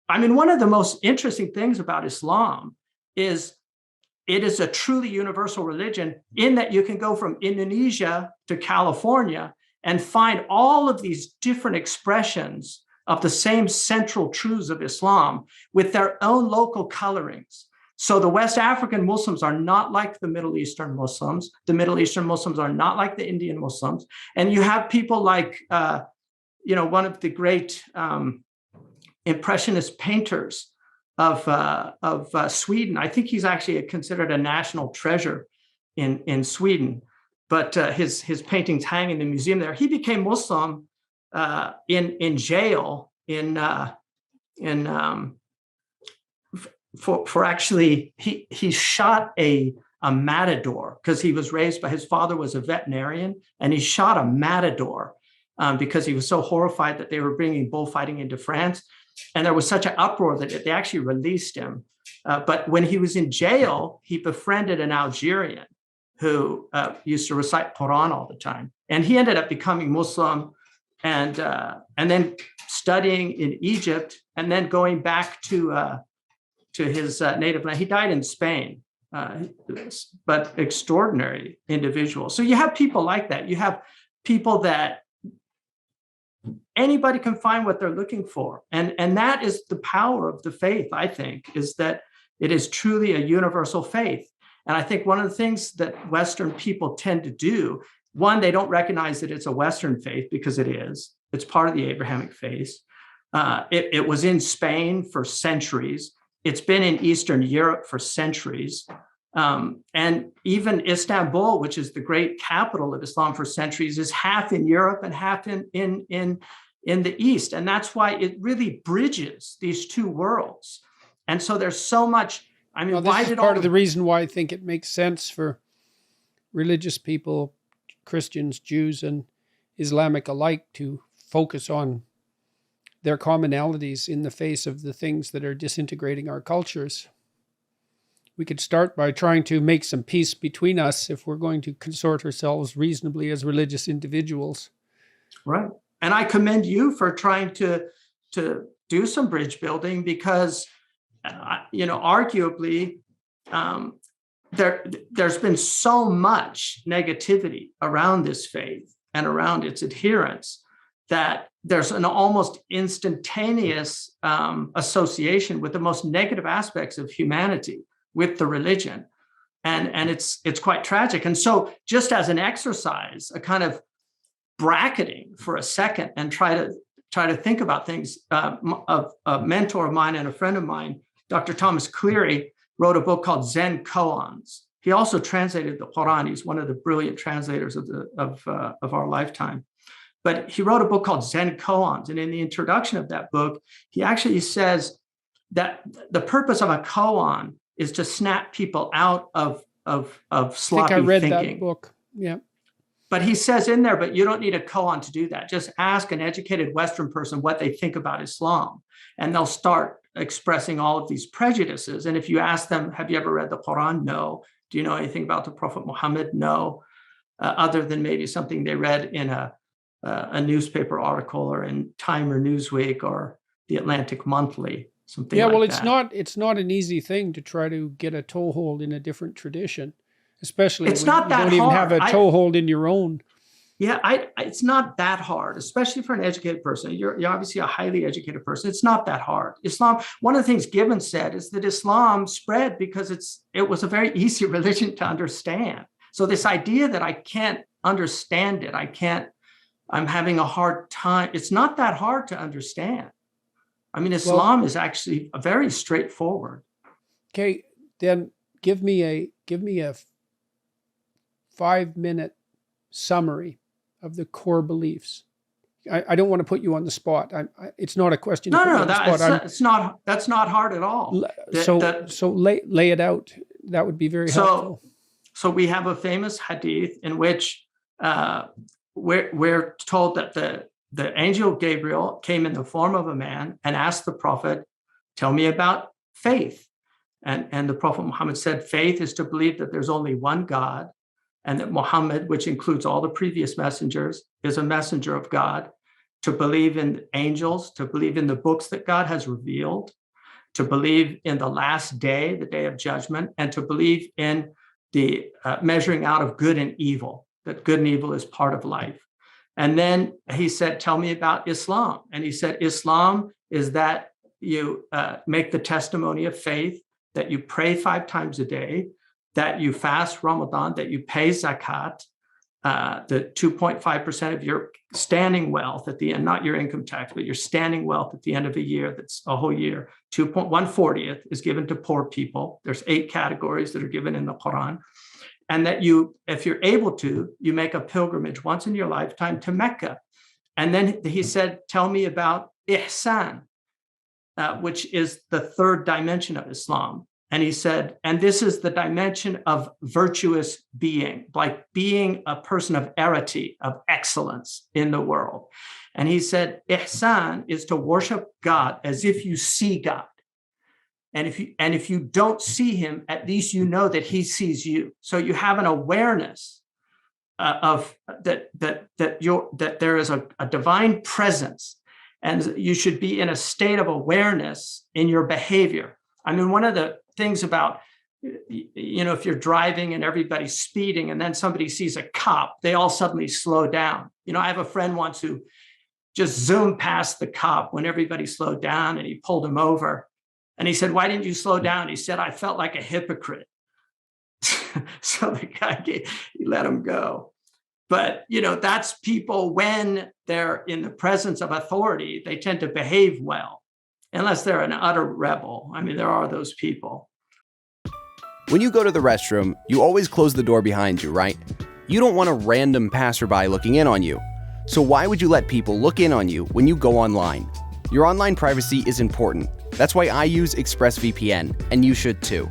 I mean, one of the most interesting things about Islam is it is a truly universal religion in that you can go from Indonesia to California and find all of these different expressions of the same central truths of Islam with their own local colorings. So the West African Muslims are not like the Middle Eastern Muslims. The Middle Eastern Muslims are not like the Indian Muslims. And you have people like, one of the great Impressionist painters of Sweden. I think he's actually considered a national treasure in Sweden, but his paintings hang in the museum there. He became Muslim in jail for actually he shot a matador because he was raised by his father was a veterinarian, and he shot a matador because he was so horrified that they were bringing bullfighting into France. And there was such an uproar that they actually released him. But when he was in jail, he befriended an Algerian who used to recite Quran all the time. And he ended up becoming Muslim and then studying in Egypt and then going back to his native land. He died in Spain, but extraordinary individual. So you have people like that. You have people that anybody can find what they're looking for. And that is the power of the faith, I think, is that it is truly a universal faith. And I think one of the things that Western people tend to do, one, they don't recognize that it's a Western faith because it is. It's part of the Abrahamic faith. It was in Spain for centuries. It's been in Eastern Europe for centuries. And even Istanbul, which is the great capital of Islam for centuries, is half in Europe and half in the East. And that's why it really bridges these two worlds. And so there's so much. I mean, this is part of the reason why I think it makes sense for religious people, Christians, Jews, and Islamic alike, to focus on their commonalities in the face of the things that are disintegrating our cultures. We could start by trying to make some peace between us if we're going to consort ourselves reasonably as religious individuals. Right. And I commend you for trying to do some bridge building because, arguably, there's been so much negativity around this faith and around its adherents that there's an almost instantaneous association with the most negative aspects of humanity with the religion. And it's quite tragic. And so just as an exercise, a kind of bracketing for a second and try to think about things, of a mentor of mine and a friend of mine, Dr. Thomas Cleary, wrote a book called Zen Koans. He also translated the Quran. He's one of the brilliant translators of our lifetime. But he wrote a book called Zen Koans. And in the introduction of that book, he actually says that the purpose of a koan is to snap people out of sloppy thinking. I read that book. Yeah. But he says in there, but you don't need a koan to do that. Just ask an educated Western person what they think about Islam, and they'll start expressing all of these prejudices. And if you ask them, have you ever read the Quran? No. Do you know anything about the Prophet Muhammad? No. Other than maybe something they read in a newspaper article or in Time or Newsweek or the Atlantic Monthly, something like that. Yeah, well, it's not an easy thing to try to get a toehold in a different tradition, especially it's when not you that don't even hard. have a toehold in your own. Yeah, it's not that hard, especially for an educated person. You're obviously a highly educated person. It's not that hard. Islam, one of the things Gibbon said is that Islam spread because it was a very easy religion to understand. So this idea that I can't understand it, I'm having a hard time. It's not that hard to understand. I mean, Islam is actually very straightforward. Okay, then give me a 5-minute summary of the core beliefs. I don't want to put you on the spot. It's not a question. No, that's not hard at all. So lay it out. That would be very helpful. So we have a famous hadith in which we're told that the angel Gabriel came in the form of a man and asked the prophet, tell me about faith. And the Prophet Muhammad said, faith is to believe that there's only one God, and that Muhammad, which includes all the previous messengers, is a messenger of God. to believe in angels, to believe in the books that God has revealed, to believe in the last day, the day of judgment, and to believe in the measuring out of good and evil, that good and evil is part of life. And then he said, tell me about Islam. And he said, Islam is that you make the testimony of faith, that you pray 5 times a day, that you fast Ramadan, that you pay zakat, the 2.5% of your standing wealth at the end, not your income tax, but your standing wealth at the end of a year, that's a whole year, 1/40th is given to poor people. There's 8 categories that are given in the Quran. And that you, if you're able to, you make a pilgrimage once in your lifetime to Mecca. And then he said, tell me about ihsan, which is the 3rd dimension of Islam. And he said, and this is the dimension of virtuous being, like being a person of arity, of excellence in the world. And he said, ihsan is to worship God as if you see God. And if you don't see him, at least you know that he sees you. So you have an awareness of that there is a divine presence, and you should be in a state of awareness in your behavior. I mean, one of the things about, if you're driving and everybody's speeding and then somebody sees a cop, they all suddenly slow down. I have a friend once who just zoomed past the cop when everybody slowed down, and he pulled him over. And he said, why didn't you slow down? He said, I felt like a hypocrite. So the guy, he let him go. But, that's people when they're in the presence of authority, they tend to behave well, unless they're an utter rebel. I mean, there are those people. When you go to the restroom, you always close the door behind you, right? You don't want a random passerby looking in on you. So why would you let people look in on you when you go online? Your online privacy is important. That's why I use ExpressVPN, and you should too.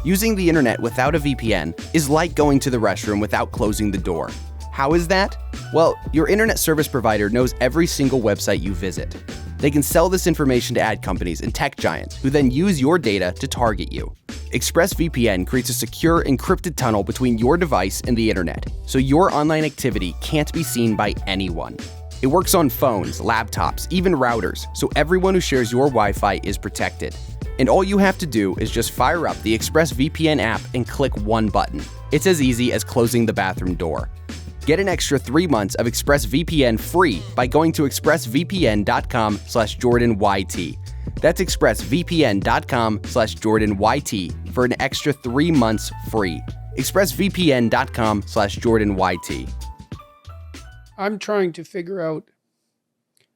Using the internet without a VPN is like going to the restroom without closing the door. How is that? Well, your internet service provider knows every single website you visit. They can sell this information to ad companies and tech giants who then use your data to target you. ExpressVPN creates a secure, encrypted tunnel between your device and the internet, so your online activity can't be seen by anyone. It works on phones, laptops, even routers, so everyone who shares your Wi-Fi is protected. And all you have to do is just fire up the ExpressVPN app and click one button. It's as easy as closing the bathroom door. Get an extra 3 months of ExpressVPN free by going to expressvpn.com/JordanYT. That's expressvpn.com/JordanYT for an extra 3 months free. expressvpn.com/JordanYT. I'm trying to figure out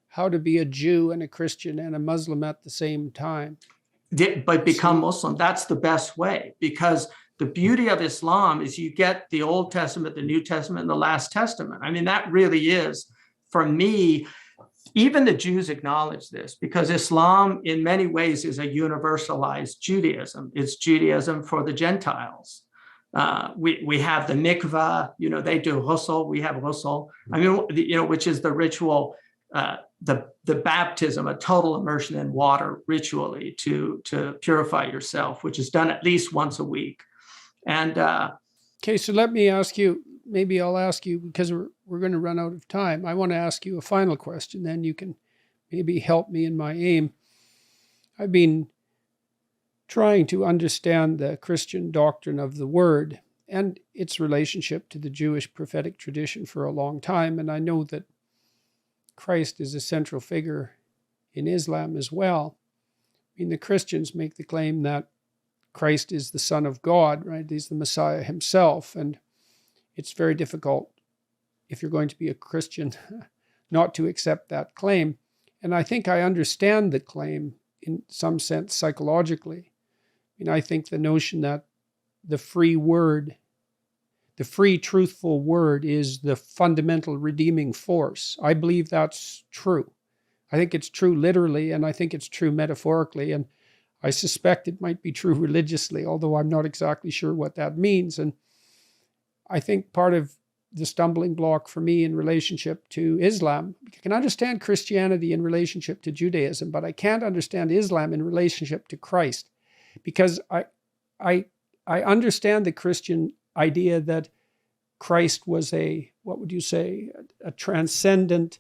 how to be a Jew and a Christian and a Muslim at the same time. But become Muslim. That's the best way, because the beauty of Islam is you get the Old Testament, the New Testament, and the Last Testament. I mean, that really is, for me, even the Jews acknowledge this, because Islam in many ways is a universalized Judaism. It's Judaism for the Gentiles. We have the mikvah, they do ghusl, we have ghusl. I mean, which is the ritual, the baptism, a total immersion in water ritually to purify yourself, which is done at least once a week. And okay, so let me ask you, maybe I'll ask you, because we're going to run out of time. I want to ask you a final question, then you can maybe help me in my aim. I've been trying to understand the Christian doctrine of the Word and its relationship to the Jewish prophetic tradition for a long time. And I know that Christ is a central figure in Islam as well. I mean, the Christians make the claim that Christ is the Son of God, right? He's the Messiah himself. And it's very difficult, if you're going to be a Christian, not to accept that claim. And I think I understand the claim in some sense psychologically. I think the notion that the free word, the free truthful word, is the fundamental redeeming force. I believe that's true. I think it's true literally, and I think it's true metaphorically, and I suspect it might be true religiously, although I'm not exactly sure what that means. And I think part of the stumbling block for me in relationship to Islam, I can understand Christianity in relationship to Judaism, but I can't understand Islam in relationship to Christ. Because I understand the Christian idea that Christ was a transcendent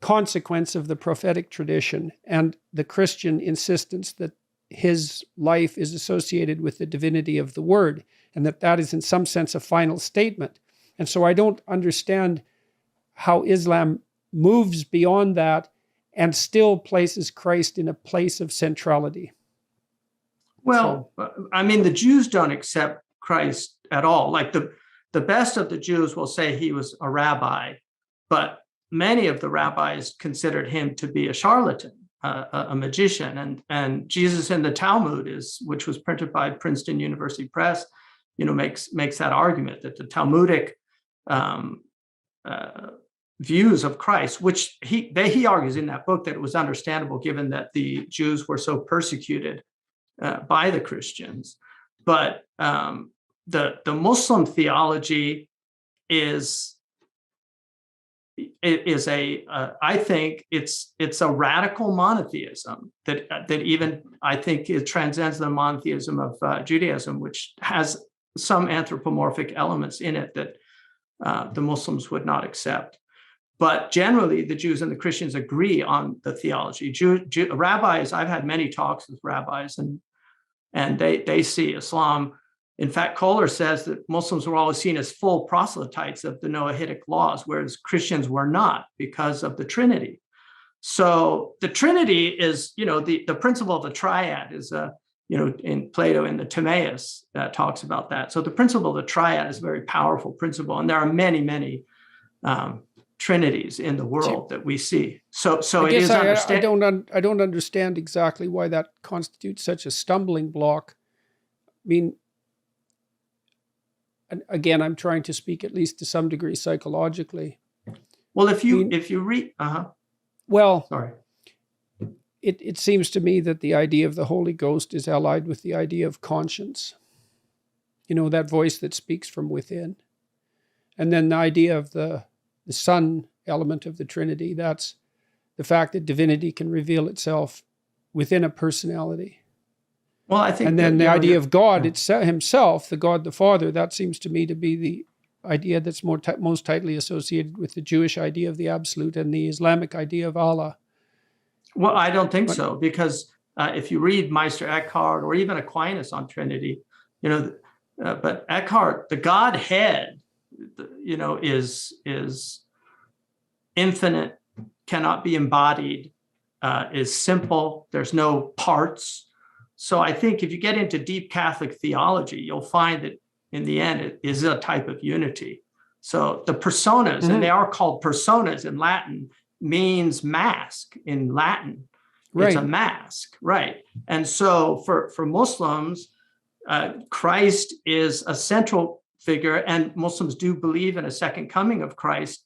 consequence of the prophetic tradition and the Christian insistence that his life is associated with the divinity of the Word, and that is in some sense a final statement. And so I don't understand how Islam moves beyond that and still places Christ in a place of centrality. Well, I mean, the Jews don't accept Christ at all. Like the best of the Jews will say he was a rabbi, but many of the rabbis considered him to be a charlatan, a magician. And Jesus in the Talmud, which was printed by Princeton University Press, makes that argument that the Talmudic views of Christ, which he argues in that book that it was understandable given that the Jews were so persecuted by the Christians. But the Muslim theology is I think it's a radical monotheism that even I think it transcends the monotheism of Judaism, which has some anthropomorphic elements in it that the Muslims would not accept. But generally, the Jews and the Christians agree on the theology. Rabbis, I've had many talks with rabbis, and they see Islam. In fact, Kohler says that Muslims were always seen as full proselytes of the Noahidic laws, whereas Christians were not because of the Trinity. So the Trinity is, the principle of the triad is, in Plato in the Timaeus talks about that. So the principle of the triad is a very powerful principle, and there are many, many trinities in the world that we see. So it is understandable. I don't understand exactly why that constitutes such a stumbling block. I mean, and again, I'm trying to speak at least to some degree psychologically. Well, if you read, well, sorry, it seems to me that the idea of the Holy Ghost is allied with the idea of conscience. That voice that speaks from within, and then the idea of the Son element of the Trinity. That's the fact that divinity can reveal itself within a personality. Well, I think, and then the idea of God himself, the God the Father, that seems to me to be the idea that's most tightly associated with the Jewish idea of the absolute and the Islamic idea of Allah. Well, I don't think so, because if you read Meister Eckhart or even Aquinas on Trinity, but Eckhart, the Godhead, is infinite, cannot be embodied, is simple. There's no parts. So I think if you get into deep Catholic theology, you'll find that in the end, it is a type of unity. So the personas, and they are called personas in Latin, means mask in Latin. Right. It's a mask, right? And so for Muslims, Christ is a central figure, and Muslims do believe in a second coming of Christ,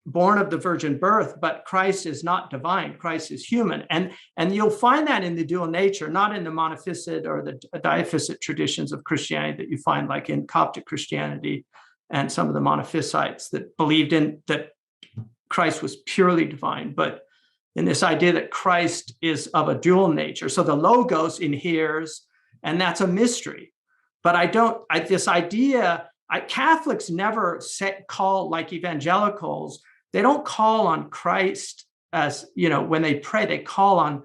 born of the virgin birth, but Christ is not divine. Christ is human. And you'll find that in the dual nature, not in the monophysite or the diaphysite traditions of Christianity that you find like in Coptic Christianity and some of the monophysites that believed in that Christ was purely divine, but in this idea that Christ is of a dual nature. So the Logos inheres, and that's a mystery. But Catholics never call, like evangelicals, they don't call on Christ as, when they pray, they call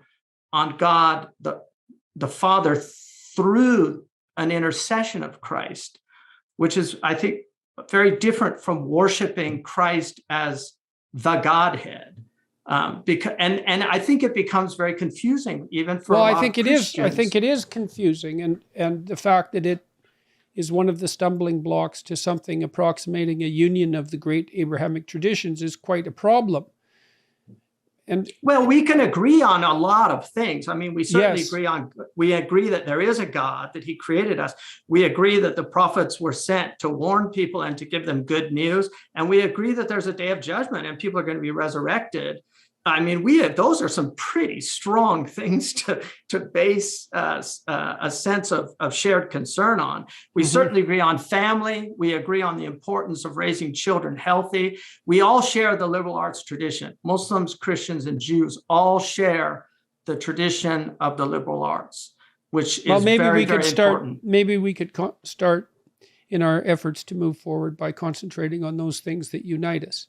on God, the Father, through an intercession of Christ, which is, I think, very different from worshiping Christ as the Godhead. And I think it becomes very confusing even for a lot of Christians. I think it is confusing, and the fact that it is one of the stumbling blocks to something approximating a union of the great Abrahamic traditions is quite a problem. And well, we can agree on a lot of things. I mean, we certainly we agree that there is a God, that he created us. We agree that the prophets were sent to warn people and to give them good news. And we agree that there's a day of judgment and people are going to be resurrected. I mean, those are some pretty strong things to base a sense of shared concern on. We certainly agree on family. We agree on the importance of raising children healthy. We all share the liberal arts tradition. Muslims, Christians, and Jews all share the tradition of the liberal arts, which is very important. Maybe we could start in our efforts to move forward by concentrating on those things that unite us.